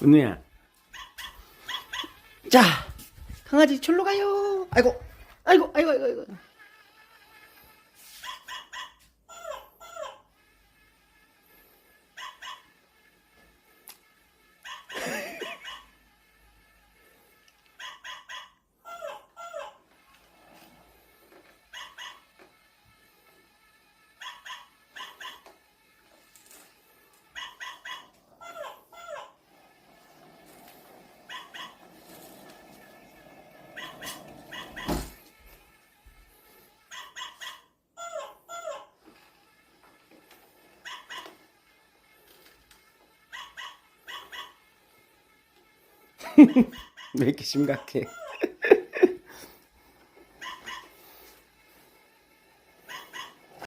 은우야. 자, 강아지 절로 가요. 아이고, 아이고, 아이고, 아이고, 아이고. 왜 이렇게 심각해?